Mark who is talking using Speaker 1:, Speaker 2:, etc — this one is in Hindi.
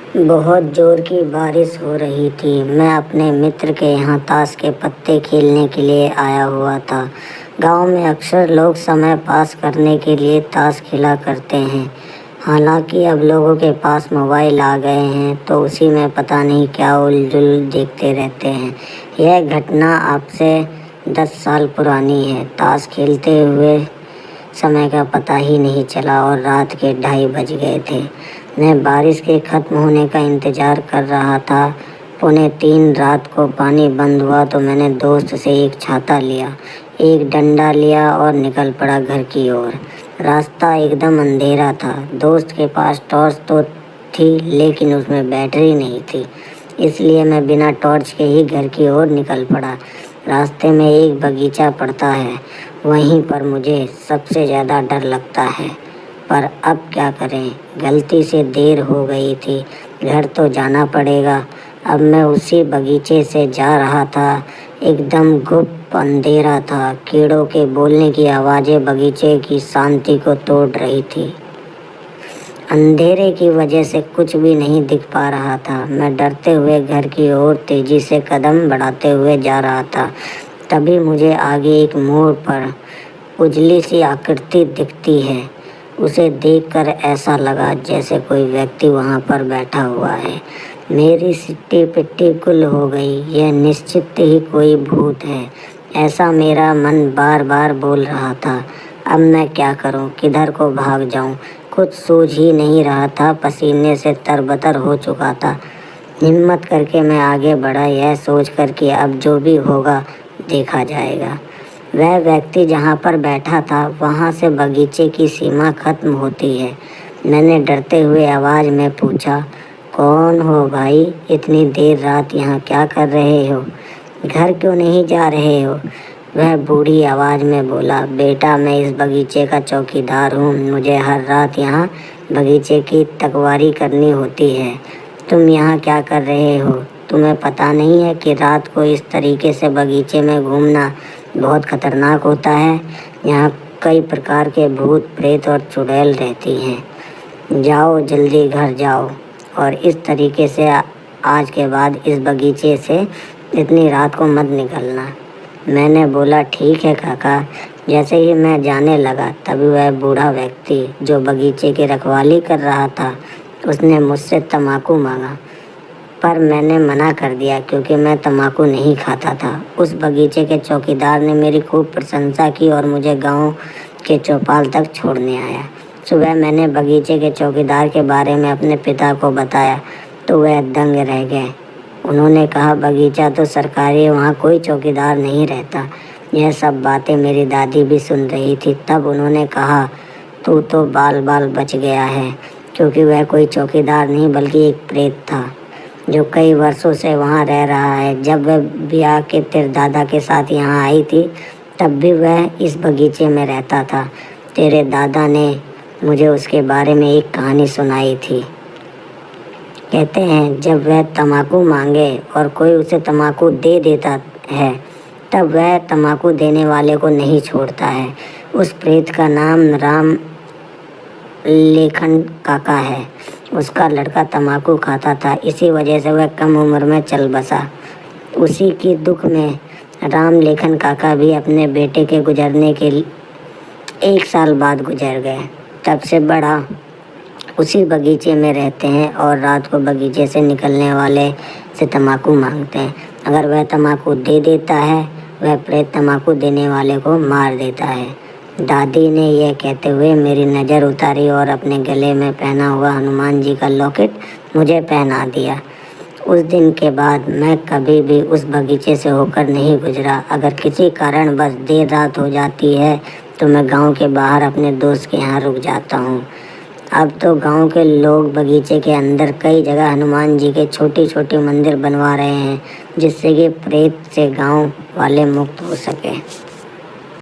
Speaker 1: बहुत जोर की बारिश हो रही थी। मैं अपने मित्र के यहाँ ताश के पत्ते खेलने के लिए आया हुआ था। गांव में अक्सर लोग समय पास करने के लिए ताश खेला करते हैं। हालांकि अब लोगों के पास मोबाइल आ गए हैं तो उसी में पता नहीं क्या उलझुल देखते रहते हैं। यह घटना अब से 10 साल पुरानी है। ताश खेलते हुए समय का पता ही नहीं चला और रात के 2:30 बज गए थे। मैं बारिश के ख़त्म होने का इंतज़ार कर रहा था। 2:45 रात को पानी बंद हुआ तो मैंने दोस्त से एक छाता लिया, एक डंडा लिया और निकल पड़ा घर की ओर। रास्ता एकदम अंधेरा था। दोस्त के पास टॉर्च तो थी लेकिन उसमें बैटरी नहीं थी, इसलिए मैं बिना टॉर्च के ही घर की ओर निकल पड़ा। रास्ते में एक बगीचा पड़ता है, वहीं पर मुझे सबसे ज़्यादा डर लगता है। पर अब क्या करें, गलती से देर हो गई थी, घर तो जाना पड़ेगा। अब मैं उसी बगीचे से जा रहा था। एकदम गुप्त अंधेरा था। कीड़ों के बोलने की आवाज़ें बगीचे की शांति को तोड़ रही थी। अंधेरे की वजह से कुछ भी नहीं दिख पा रहा था। मैं डरते हुए घर की ओर तेजी से कदम बढ़ाते हुए जा रहा था। तभी मुझे आगे एक मोड़ पर उजली सी आकृति दिखती है। उसे देखकर ऐसा लगा जैसे कोई व्यक्ति वहाँ पर बैठा हुआ है। मेरी सिट्टी पिट्टी गुल हो गई। यह निश्चित ही कोई भूत है, ऐसा मेरा मन बार बार बोल रहा था। अब मैं क्या करूं, किधर को भाग जाऊं, कुछ सूझ ही नहीं रहा था। पसीने से तरबतर हो चुका था। हिम्मत करके मैं आगे बढ़ा, यह सोचकर कि अब जो भी होगा देखा जाएगा। वह व्यक्ति जहाँ पर बैठा था वहाँ से बगीचे की सीमा खत्म होती है। मैंने डरते हुए आवाज़ में पूछा, कौन हो भाई, इतनी देर रात यहाँ क्या कर रहे हो, घर क्यों नहीं जा रहे हो? वह बूढ़ी आवाज़ में बोला, बेटा मैं इस बगीचे का चौकीदार हूँ। मुझे हर रात यहाँ बगीचे की तकवारी करनी होती है। तुम यहाँ क्या कर रहे हो? तुम्हें पता नहीं है कि रात को इस तरीके से बगीचे में घूमना बहुत खतरनाक होता है। यहाँ कई प्रकार के भूत प्रेत और चुड़ैल रहती हैं। जाओ जल्दी घर जाओ और इस तरीके से आज के बाद इस बगीचे से इतनी रात को मत निकलना। मैंने बोला, ठीक है काका। जैसे ही मैं जाने लगा तभी वह बूढ़ा व्यक्ति जो बगीचे की रखवाली कर रहा था, उसने मुझसे तम्बाकू मांगा, पर मैंने मना कर दिया क्योंकि मैं तम्बाकू नहीं खाता था। उस बगीचे के चौकीदार ने मेरी खूब प्रशंसा की और मुझे गांव के चौपाल तक छोड़ने आया। सुबह मैंने बगीचे के चौकीदार के बारे में अपने पिता को बताया तो वह दंग रह गए। उन्होंने कहा, बगीचा तो सरकारी है, वहाँ कोई चौकीदार नहीं रहता। यह सब बातें मेरी दादी भी सुन रही थी। तब उन्होंने कहा, तू तो बाल बाल बच गया है, क्योंकि वह कोई चौकीदार नहीं बल्कि एक प्रेत था जो कई वर्षों से वहाँ रह रहा है। जब वह ब्याह के तेरे दादा के साथ यहाँ आई थी तब भी वह इस बगीचे में रहता था। तेरे दादा ने मुझे उसके बारे में एक कहानी सुनाई थी। कहते हैं जब वह तम्बाकू मांगे और कोई उसे तम्बाकू दे देता है तब वह तम्बाकू देने वाले को नहीं छोड़ता है। उस प्रेत का नाम राम लेखन काका है। उसका लड़का तम्बाकू खाता था, इसी वजह से वह कम उम्र में चल बसा। उसी की दुख में राम लेखन काका भी अपने बेटे के गुजरने के 1 साल बाद गुजर गए। तब से बड़ा उसी बगीचे में रहते हैं और रात को बगीचे से निकलने वाले से तम्बाकू मांगते हैं। अगर वह तम्बाकू दे देता है, वह प्रेत तम्बाकू देने वाले को मार देता है। दादी ने यह कहते हुए मेरी नज़र उतारी और अपने गले में पहना हुआ हनुमान जी का लॉकेट मुझे पहना दिया। उस दिन के बाद मैं कभी भी उस बगीचे से होकर नहीं गुजरा। अगर किसी कारण बस देर रात हो जाती है तो मैं गांव के बाहर अपने दोस्त के यहाँ रुक जाता हूँ। अब तो गांव के लोग बगीचे के अंदर कई जगह हनुमान जी के छोटे छोटे मंदिर बनवा रहे हैं, जिससे कि प्रेत से गांव वाले मुक्त हो सके।